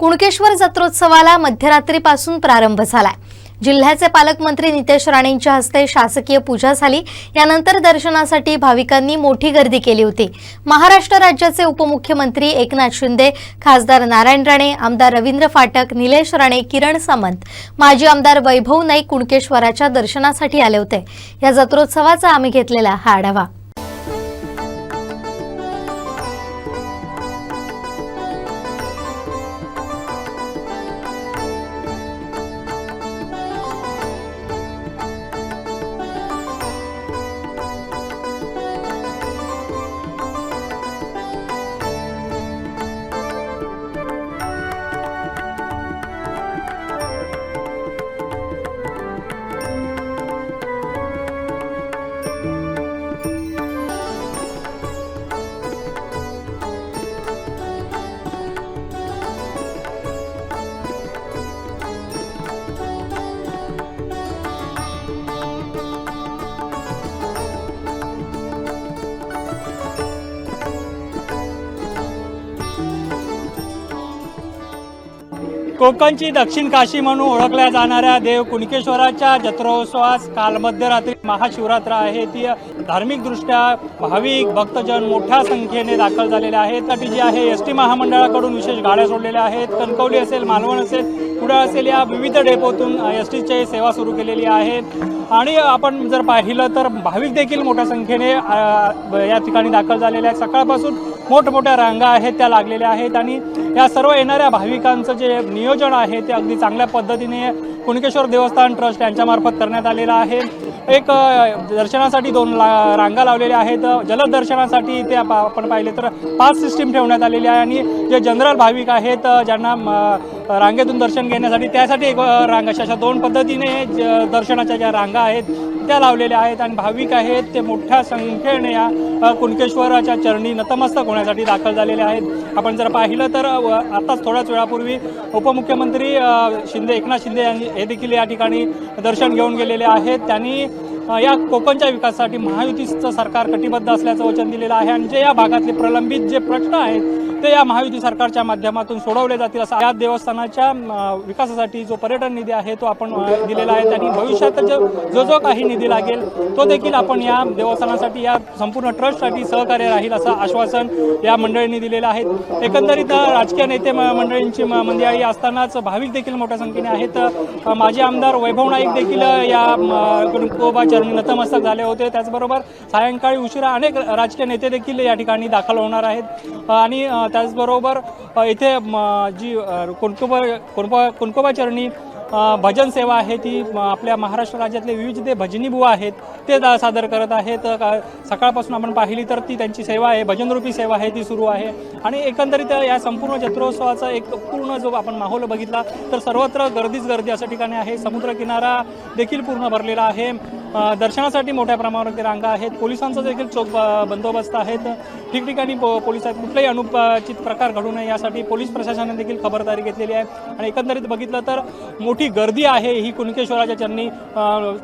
कुणकेश्वर जत्रोत्सवाला मध्यरात्रीपासून प्रारंभ झालाय। जिल्ह्याचे पालकमंत्री नितेश राणेंच्या हस्ते शासकीय पूजा झाली। यानंतर दर्शनासाठी भाविकांनी मोठी गर्दी केली होती। महाराष्ट्र राज्याचे उपमुख्यमंत्री एकनाथ शिंदे, खासदार नारायण राणे, आमदार रवींद्र फाटक, निलेश राणे, किरण सामंत, माजी आमदार वैभव नाईक कुणकेश्वराच्या दर्शनासाठी आले होते। या जत्रोत्सवाचा आम्ही घेतलेला हा आढावा। कोकणची दक्षिण काशी म्हणून ओळखल्या जाणाऱ्या देव कुणकेश्वराच्या जत्रोत्सवास काल मध्यरात्री महाशिवरात्र आहे। ती धार्मिकदृष्ट्या भाविक भक्तजन मोठ्या संख्येने दाखल झालेले आहेत। त्यासाठी जी आहे एसटी महामंडळाकडून विशेष गाड्या सोडलेल्या आहेत। कणकवली असेल, मालवण असेल, कुडाळ असेल, या विविध डेपोतून एसटीची सेवा सुरू केलेली आहे। आणि आपण जर पाहिलं तर भाविक देखील मोठ्या संख्येने या ठिकाणी दाखल झालेले आहेत। सकाळपासून मोठमोठ्या रांगा आहेत त्या लागलेल्या आहेत आणि या सर्व येणाऱ्या भाविकांचं जे नियोजन आहे ते अगदी चांगल्या पद्धतीने कुणकेश्वर देवस्थान ट्रस्ट यांच्यामार्फत करण्यात आलेलं आहे। एक दर्शनासाठी 2 रांगा लावलेल्या आहेत। जलद दर्शनासाठी ते आपण पाहिले तर 5 सिस्टीम ठेवण्यात आलेली आहे आणि जे जनरल भाविक आहेत ज्यांना रांगेतून दर्शन घेण्यासाठी त्यासाठी एक रांग अशा 2 पद्धतीने दर्शनाच्या ज्या रांगा आहेत त्या लावलेल्या आहेत आणि भाविक आहेत ते मोठ्या संख्येने या कुणकेश्वराच्या चरणी नतमस्तक होण्यासाठी दाखल झालेले आहेत। आपण जर पाहिलं तर आताच थोड्याच वेळापूर्वी उपमुख्यमंत्री एकनाथ शिंदे हे देखील या ठिकाणी दर्शन घेऊन गेलेले आहेत। त्यांनी या कोकणच्या विकासासाठी महायुतीचं सरकार कटिबद्ध असल्याचं वचन दिलेलं आहे आणि जे या भागातले प्रलंबित जे प्रश्न आहेत ते या महायुती सरकारच्या माध्यमातून सोडवले जातील असं या देवस्थानाच्या विकासासाठी जो पर्यटन निधी आहे तो आपण दिलेला आहे। त्यांनी भविष्यात जो काही निधी लागेल तो देखील आपण या देवस्थानासाठी या संपूर्ण ट्रस्टसाठी सहकार्य राहील असं आश्वासन या मंडळींनी दिलेलं आहे। एकंदरीत राजकीय नेते मंडळींची मंडळी असतानाच भाविक देखील मोठ्या संख्येने आहेत। माजी आमदार वैभव नाईक देखील या कुणकोबा चरणी नतमस्तक झाले होते। त्याचबरोबर सायंकाळी उशिरा अनेक राजकीय नेते देखील या ठिकाणी दाखल होणार आहेत आणि त्याचबरोबर इथे जी कुणकोबा चरणी भजन सेवा आहे ती आपल्या महाराष्ट्र राज्यातले विविध जे भजनी बुवा आहेत ते सादर करत आहेत। सकाळपासून आपण पाहिली तर ती त्यांची सेवा आहे, भजनरूपी सेवा आहे ती सुरू आहे आणि एकंदरीत या संपूर्ण जत्रोत्सवाचा एक पूर्ण जो आपण माहोल बघितला तर सर्वत्र गर्दीच गर्दी अशा ठिकाणी आहे। समुद्रकिनारा देखील पूर्ण भरलेला आहे। दर्शनासाठी मोठ्या प्रमाणावरती रांगा आहेत। पोलिसांचा देखील चोख बंदोबस्त आहेत। ठिकठिकाणी पोलिसात कुठलाही अनुचित प्रकार घडू नये यासाठी पोलीस प्रशासनाने देखील खबरदारी घेतलेली आहे आणि एकंदरीत बघितलं तर मोठी गर्दी आहे ही कुणकेश्वराच्या चरणी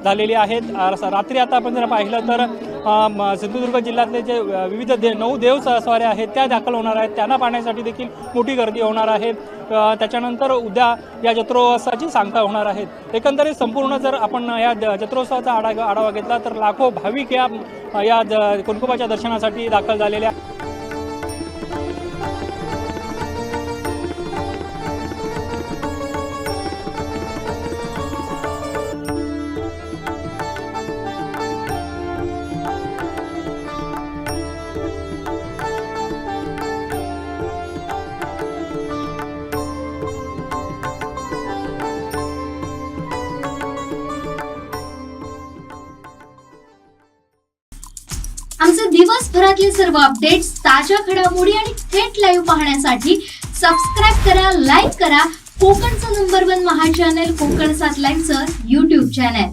झालेली आहे। रात्री आता आपण जर पाहिलं तर सिंधुदुर्ग जिल्ह्यातले जे विविध 9 देवस्वाऱ्या आहेत त्या दाखल होणार आहेत। त्यांना पाहण्यासाठी देखील मोठी गर्दी होणार आहे। त्याच्यानंतर उद्या या जत्रोत्सवाची सांगता होणार आहेत। एकंदरीत संपूर्ण जर आपण या जत्रोत्सवाचा आढावा घेतला तर लाखो भाविक या कुणकोबाच्या दर्शनासाठी दाखल झालेल्या आमचे दिवसभरातले सर्व अपडेट्स, ताज्या घडामोडी आणि थेट लाईव्ह पाहण्यासाठी सबस्क्राइब करा, लाईक करा कोकणचं नंबर 1 महा चॅनल कोकण 7 लाईव्हचं YouTube चॅनल।